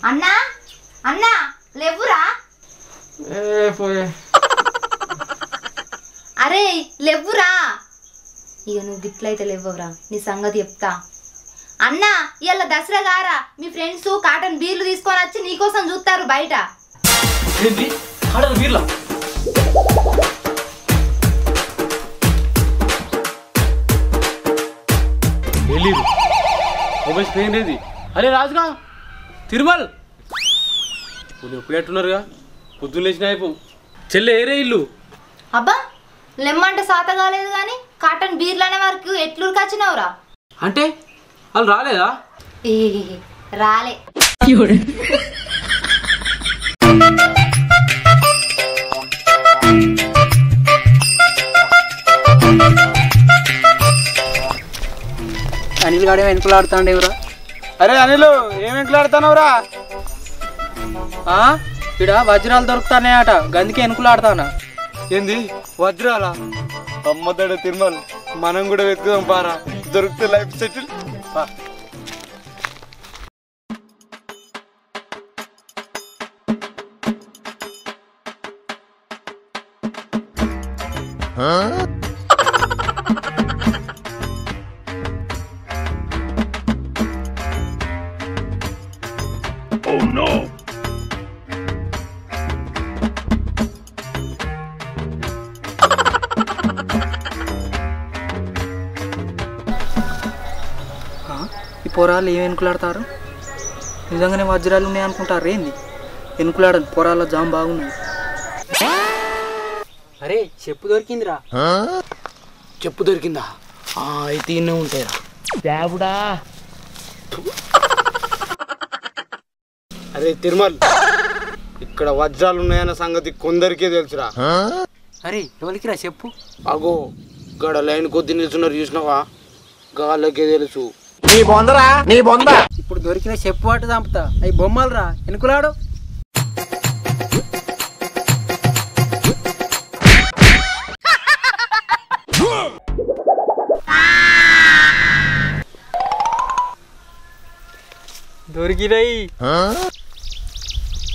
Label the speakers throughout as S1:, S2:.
S1: అన్నా అన్నా లేవురా? అరే లేవురా, ఇక నువ్వు గిట్లయితే లేవరా, నీ సంగతి చెప్తా. అన్నా ఇవాళ దసరా గారా, మీ ఫ్రెండ్స్ కాటన్ బీర్లు తీసుకొని వచ్చి నీకోసం చూస్తారు బయట.
S2: అరే రాజుగా తిరుమల్ నువ్వు ఎప్పుడు ఎట్టున్నారుగా? పొద్దున్న లేచిన అయిపో చెల్లె ఏరే ఇల్లు.
S1: అబ్బా లెమ్మంటే సాత కాలేదు కానీ కాటన్ బీర్లు అనే వరకు ఎట్లూరికి వచ్చినావురా?
S2: అంటే వాళ్ళు రాలేదా?
S1: రాలే.
S3: అనిల్ గాడే వెనుకలాడుతాండేవరా?
S2: అరే అనిలు ఏం వెంకలాడుతున్నావురా?
S3: ఇక్కడ వజ్రాలు దొరుకుతానేట, గందుకే వెనుకలాడుతానా.
S2: ఏంది వజ్రాలా? అమ్మతాడు తిరుమల్, మనం కూడా వెతుకుదాం పారా, దొరికితే లైఫ్ సెటిల్.
S3: ఈ పొరాలు ఏం వెనుకలాడతారు? నిజంగానే వజ్రాలు ఉన్నాయి అనుకుంటారు ఏంది? వెనుకలాడని పొరాల జామ్ బాగున్నాయి. అరే చెప్పు దొరికిందిరా.
S2: చెప్పు దొరికిందా? అయితే ఇన్నే ఉంటాయిరా.
S3: దేవుడా,
S2: అరే తిరుమల్, ఇక్కడ వజ్రాలు ఉన్నాయన్న సంగతి కొందరికే తెలుసురా.
S3: అరే ఎవరికిరా చెప్పు.
S2: అగో గడ లైన్ కొద్ది నిల్చున్నారు చూసినావా, గాళ్ళకే తెలుసు.
S3: ఇప్పుడు దొరికిన చెప్పు అటు చంపుతా. అవి బొమ్మలు రా, వెనుకలాడు.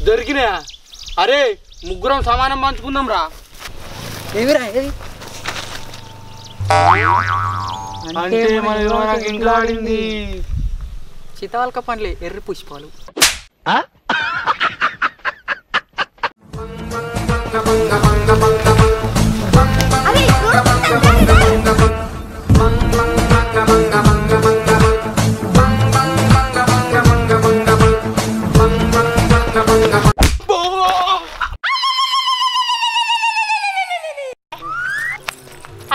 S2: దొరికినాయా? అరే ముగ్గురం సమానం పంచుకుందాం రా.
S3: ఏమిరా ఏవి?
S2: అంటే మన ఇంట్లో ఆడింది
S3: సీతావల్క పండ్లే, ఎర్రి పుష్పాలు.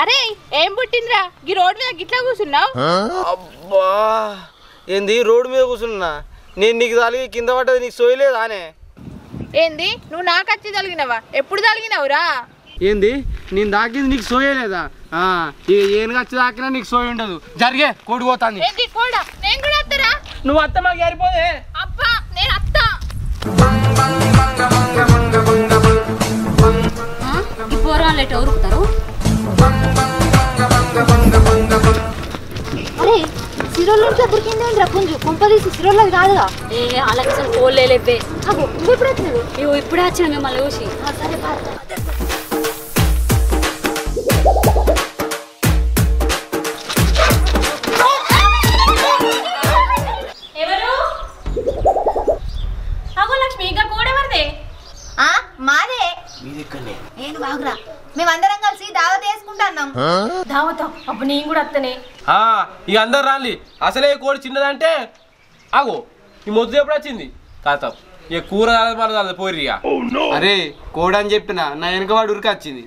S1: అరే ఏం పుట్టిందిరా ఈ రోడ్ మీద గిట్లా కూర్చున్నావు?
S2: అబ్బా ఏంది రోడ్డు మీద కూర్చున్నా? నేను నీకు తలిగి కింద పడ్డది నీకు సోయలేదు ఆనే?
S1: ఏంది నువ్వు నాకచ్చి తలిగినవా? ఎప్పుడు తలిగినవురా?
S2: ఏంది నేను దాకింది నీకు సోయలేదా? ఏనుగు వచ్చి దాకినా నీకు సోయి ఉండదు. జరిగే కోడిపోతాంది.
S1: ఏంది కోడా? నేను కూడా వస్తారా?
S2: నువ్వు అత్త మాకు సరిపోదే.
S1: అబ్బా నేను అత్తా.
S4: ఈ పోరాలు ఎట్లా ఉరుకుతారు?
S1: అరే సిరోల్లో దొరికిందేంద్రా పుంజు? కొంపదీసి సిరోల్లది కాదుగా?
S4: అలాగే అసలు కోళ్ళేపే.
S1: నువ్వు ఎప్పుడు వచ్చినావు?
S4: ఇప్పుడే వచ్చిన మిమ్మల్ని చూసి.
S1: సరే
S4: ఎవరు? అగో లక్ష్మి, ఇంకా కోడెవరిదే?
S1: మాదే. నేను బాగురా, మేమందరం కలిసి దావత్ వేసుకుంటున్నాం.
S4: దావత? అప్పుడు నేను కూడా అత్తనే.
S2: ఇక అందరు రాలి. అసలే కోడి చిన్నదంటే ఆగో ఈ మొద్దు ఎప్పుడు వచ్చింది తాత. ఇక కూర పోయి. అరే కోడి అని చెప్పిన నా వెనక వాడు ఉరికి వచ్చింది.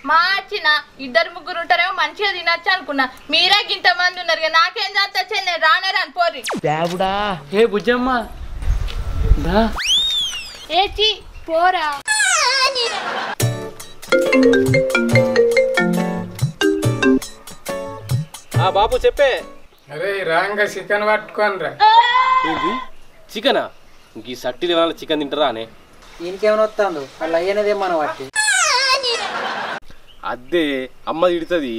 S1: మా వచ్చిన ఇద్దరు ముగ్గురు ఉంటారేమో మంచిగా తినచ్చు అనుకున్నా. మీరే ఇంత మంది ఉన్నారు, నాకేం చేస్తా? నేను రానరాని పోరి.
S3: దేవుడా, ఏ బుజ్జమ్మ
S1: ఏచి పోరా.
S2: బాబు చెప్పే.
S5: అరే రాంగా చికెన్ పట్టుకొని రా.
S2: ఏంటి చికెనా? ఈ సట్టిది వాళ్ళ చికెన్ తింటారా అనే?
S3: ఈయనకేమైనా వస్తుందో వాళ్ళు అయ్యనేదే మనం పట్టి.
S2: అదే అమ్మ తిడుతుంది.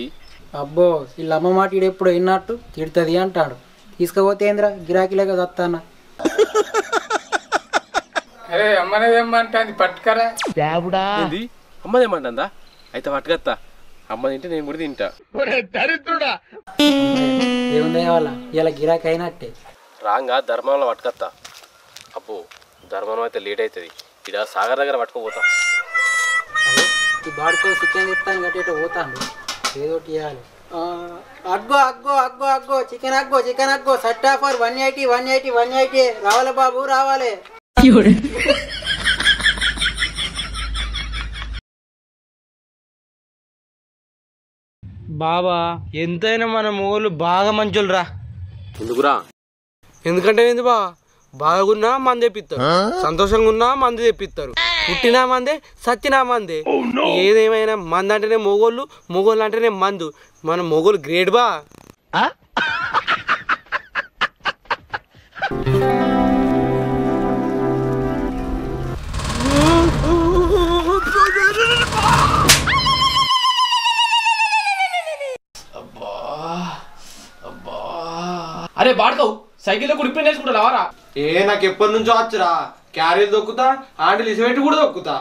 S3: అబ్బో వీళ్ళ అమ్మ మాట ఈడు ఎప్పుడు విన్నట్టు తిడుతుంది అంటాడు. తీసుకపోతే ఏంద్రా గిరాకీలేక చస్తానా?
S5: అరే అమ్మనేదేమ్మంటే పట్టుకరా.
S2: ఏంది అమ్మదేమంటుందా? అయితే పట్టుకత్తా, అమ్మ తింటే నేను కూడా తింటా.
S3: ఏముందే వాళ్ళ ఇలా గిరాకీ అయినట్టే.
S2: రాంగా ధర్మంలో పట్టుకత్తా. అబ్బో ధర్మం అయితే లేట్ అవుతుంది. ఇక్కడ సాగర్ దగ్గర పట్టుకోపోతా.
S3: ఈ బాడుకో చికెన్ ఇస్తాను గట్టి ఇటు పోతాను, ఏదో ఒకటి ఇవ్వాలి. అగ్గో అగ్గో అగ్గో అగ్గో చికెన్ అగ్గో చికెన్ అగ్గో సెట్ ఆఫర్ 180 180 180 రావాలి బాబు రావాలి.
S6: బాబా ఎంతైనా మన మొగోళ్ళు బాగా మంచోళ్ళు రా.
S2: ఎందుకురా?
S6: ఎందుకంటే ఏంది బా, బాగున్నా మంది తెప్పిస్తారు, సంతోషంగా ఉన్నా మంది తెప్పిస్తారు, పుట్టినా మందే సచ్చినా మందే. ఏదేమైనా మంది అంటేనే మొగోళ్ళు, మొగోళ్ళు అంటేనే మందు. మన మొగోళ్ళు గ్రేట్ బా.
S2: అరే బాడుకోవు సైకిల్లో కూడా ఇప్పుడు నేర్చుకుంటా రావారా?
S6: నాకు ఎప్పటి నుంచో వచ్చురా, క్యారీలు దొక్కుతా, ఆంటీలు ఇసుపెట్టి కూడా దొక్కుతా.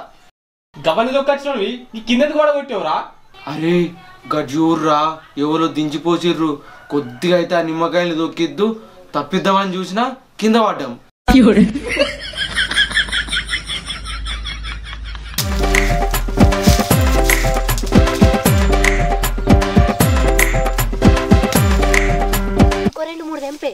S2: గవని దొక్కొచ్చినవి నీ కిందది కూడా కొట్టేవరా?
S6: అరే గజూర్రా, ఎవరో దించిపోసిర్రు. కొద్దిగా అయితే ఆ నిమ్మకాయలు దొక్కిద్దు తప్పిద్దామని చూసినా కింద పడ్డాం.
S4: రెండు మూడు తెంపే.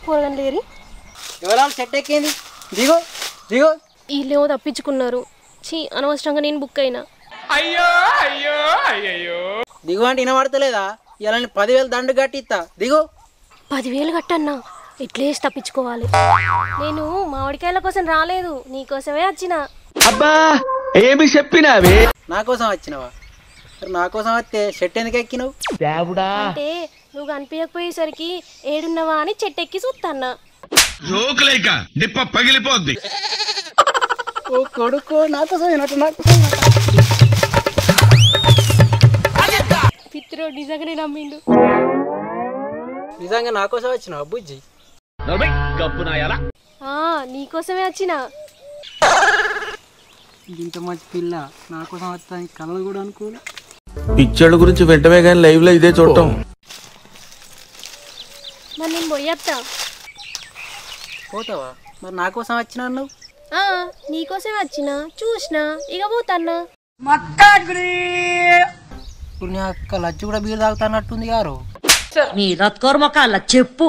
S4: కూరగాయలు లేరి
S3: ఎవరా సెట్ ఎక్కింది, దిగో దిగో.
S4: వీళ్ళేమో తప్పించుకున్నారు. చీ అనవసరంగా నేను బుక్ అయినా.
S3: దిగు అంటే వినబడతలేదా? ఇలా 10,000 దండు కట్టిస్తా, దిగు.
S4: 10,000 కట్టన్నా, ఎట్లేసి తప్పించుకోవాలి. నేను మామిడికాయల కోసం రాలేదు, నీకోసమే వచ్చిన.
S6: అబ్బా ఏమి చెప్పినావే?
S3: నా కోసం వచ్చినవా? నా కోసం వస్తే షెట్ ఎందుకు ఎక్కినవు?
S4: అంటే నువ్వు కనిపించకపోయేసరికి ఏడున్నావా అని చెట్టెక్కి చూస్తాన్నా.
S3: ఓ కొడుకు నా కోసం
S4: పిత్రో నిజంగానే నమ్మిండు.
S3: నిజంగా నా కోసం వచ్చినావా బుజ్జి?
S4: నీకోసమే వచ్చిన.
S3: ఇంత మంచి పిల్ల నా కోసం వస్తానికి కలలు కూడా అనుకోలే.
S7: పిచ్చోళ్ళ గురించి వెంటనే కానీ లైవ్ లో ఇదే చూడటం.
S4: మరి నేను పోయేస్తా.
S3: పోతావా? మరి నా కోసం వచ్చినా నువ్వు?
S4: నీకోసమే వచ్చిన, చూసినా ఇక పోతాన్నా.
S3: ఇప్పుడు నీ అక్క లచ్చి కూడా బీరు తాగుతానట్టుంది గారు.
S8: చెప్పు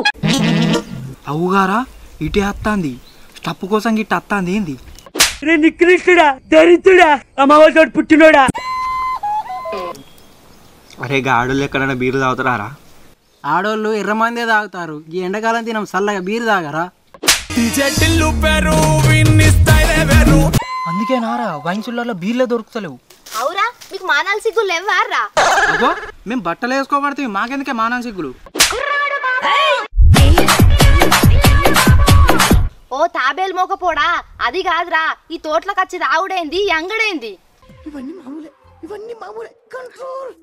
S3: అవుగారా ఇటే వస్తాంది, స్టప్పు కోసం గిట్ట వస్తాంది. ఏంది
S6: నికృష్టుడా, దరిద్రుడా, అమ్మవారి పుట్టినోడా.
S3: అరే ఆడోళ్ళు ఎక్కడైనా బీరు తాగుతారా? ఆడోళ్ళు ఎర్రమందే తాగుతారు, ఈ ఎండాకాలం తినం చల్లగా బీరు తాగరా? అందుకే నారా వైన్ సుల్లాలో బీర్లే దొరుకుతలేవు.
S1: అవురా, మీకు మానాలు సిగ్గులు లేవారా?
S3: అగో మేము బట్టలు వేసుకోబడితే మాకెందుకే మానాలు సిగ్గులు?
S1: ఓ తాబేలు మోకపోడా, అది కాదురా, ఈ తోటలకు వచ్చి రావుడేంది ఎంగడేంది? ఇవన్నీ మామూలే కంట్రోల్.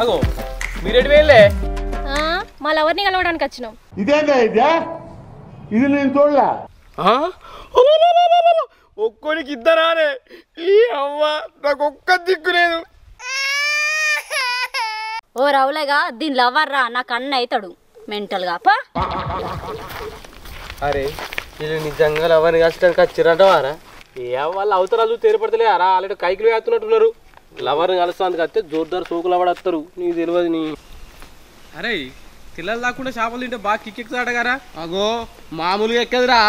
S2: అగో మీరేటి వేయలే?
S4: మా లవర్ని కలవడానికి వచ్చినాం.
S2: ఒక్కోనికి ఇద్దరానే? ఈ అవ్వ నాకు ఒక్క దిక్కు లేదు.
S8: ఓ రవులేగా దీని లవర్రా, నాకు అన్న అవుతాడు మెంటల్ గా. పా
S6: అరే వీళ్ళు నిజంగా లవర్ని కష్టడానికి వచ్చిరంటవారా?
S2: ఏ వాళ్ళు అవతరాలు తేలిపడతలే అరా, ఆల్రెడీ కైకిలు వేస్తున్నట్టున్నారు. లవర్ని కలుస్తాను కస్తే జోర్దారు సోకులు అవడస్తారు, నీకు తెలియదు. నీ అరే పిల్లలు లేకుండా చేపలు తింటే బాగా కిక్కెక్కుతాడ గారా?
S6: అగో మామూలుగా ఎక్కదురా,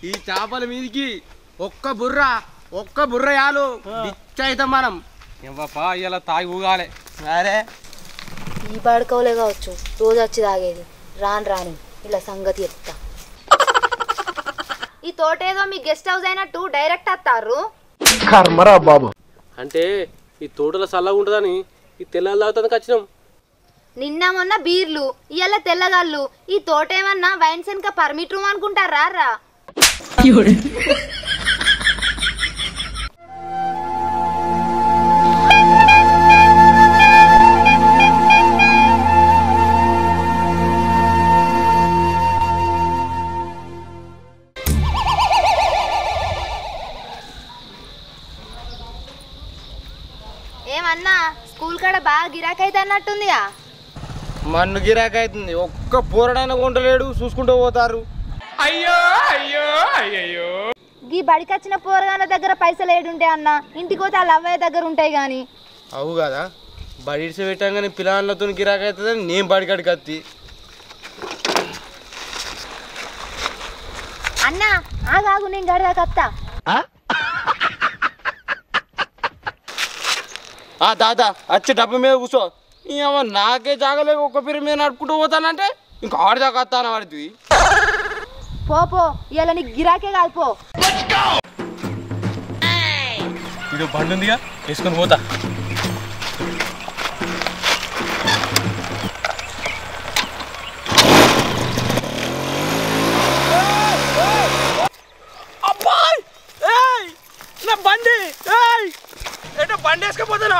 S6: ఈ చేపల మీదికి ఒక్క బుర్ర యాలు అవుతాం మనం.
S2: ఏమప్పా ఇలా తాగి ఊగాలే.
S6: అరే
S1: ఈ పడుకోలే కావచ్చు రోజు వచ్చి తాగేది. రాను ఇలా సంగతి చెప్తా. ఈ తోటేదో మీ గెస్ట్ హౌస్ అయినట్టు డైరెక్ట్ వస్తారు.
S7: కర్మరా బాబు.
S2: అంటే ఈ తోటలో చల్లగా ఉంటుందని ఈ తెల్లాలు తాగుతానికి వచ్చినాం.
S1: నిన్న మొన్న బీర్లు, ఇవాళ తెల్లగాళ్ళు. ఈ తోట ఏమన్నా వైన్స్ వెనక పర్మిట్ రూమ్ అనుకుంటారా రా? ఏమన్నా స్కూల్ కాడ బాగా గిరాకైతే అన్నట్టుందిగా.
S6: మన్ను గిరాకీ అవుతుంది, ఒక్క పోరడైనా కొంటలేడు, చూసుకుంటూ పోతారు.
S2: అయ్యో అయ్యో అయ్యయ్యో.
S1: గీ బడికొచ్చిన పోరగాళ్ళ దగ్గర పైసలు ఏడుంటాయి అన్న, ఇంటికి పోతే వాళ్ళ అవ్వయ్య దగ్గర ఉంటాయి కానీ.
S6: అవు కదా, బడి ఇడిచి పెట్టాగానే పిల్లలతో గిరాకీ అవుతుందని నేను బడికాడికి వత్తి.
S1: అన్న ఆగాగు, నేను గడిదాకా వస్తా.
S6: దాదా వచ్చి డబ్బు మీద కూర్చో. నాకే జాగలేక ఒక్క పేరు మీద నడుపుకుంటూ పోతానంటే ఇంకా ఆడిదాకా వస్తాను వాడిది.
S1: పో ఇలా నీకు గిరాకే కాదు, పో.
S2: ఇది బండి ఉందిగా, వేసుకొని పోతా.
S6: బండి ఏంటో బండి వేసుకపోతాను.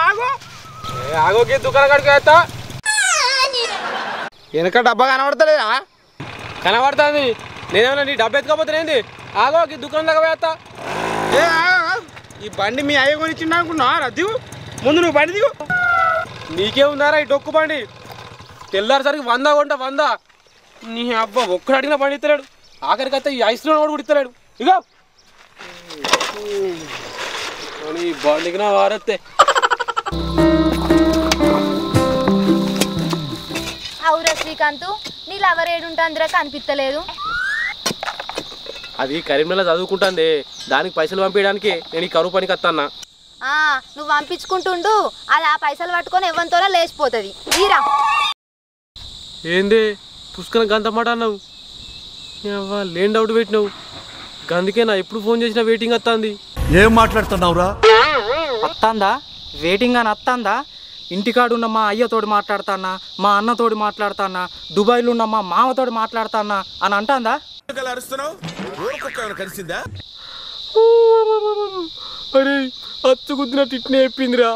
S6: ఆగోకి దుకాణం కాడికి వేస్తా. వెనక డబ్బా కనబడతలేదా?
S2: కనబడుతుంది. నేనేమన్నా నీ డబ్బు ఎత్తుకపోతేనేంది? ఆగోకి దుకాణం దాకా వేస్తా.
S6: ఈ బండి మీ అయ్య కొని ఇచ్చిండు అనుకున్నా. దిగు ముందు, నువ్వు బండి దిగు.
S2: నీకే ఉందారా ఈ డొక్కు బండి? తెల్లారిసరికి 100 కొంట 100. నీ అబ్బా ఒక్కడు అడిగిన బండి ఇస్తలేడు. ఆఖరికి అయితే ఈ ఐస్లో కూడా ఇస్తలేడు. ఇగో ఈ బండికి నా వారెత్తే.
S1: అవురా శ్రీకాంత్, నీ లవర్ ఏడుంటుందిరా కనిపిస్తలేదు.
S2: అది కరీంనగర్ చదువుకుంటుంది, దానికి పైసలు పంపించడానికి నేను ఈ కరువు పనికి వస్తాన్నా.
S1: నువ్వు పంపించుకుంటుండు, అది ఆ పైసలు పట్టుకొని ఎవరితోనే లేచిపోతుంది. ఈరా
S2: ఏంది పుష్కరం గంత మాట అన్నావు? లేని డౌట్ పెట్టినావు. అందుకే నా ఎప్పుడు ఫోన్ చేసినా వెయిటింగ్ వస్తుంది.
S7: ఏం మాట్లాడుతున్నావురా?
S3: వస్తుందా వెయిటింగ్ అని వస్తుందా? ఇంటికాడున్న మా అయ్యతోటి మాట్లాడతానా, మా అన్నతోటి మాట్లాడతానా, దుబాయ్లో ఉన్న మా మామతోటి మాట్లాడతానా అని అంటుందా?
S2: అరే అచ్చు కుదిరినట్టు ఇట్నే చెప్పిందిరా.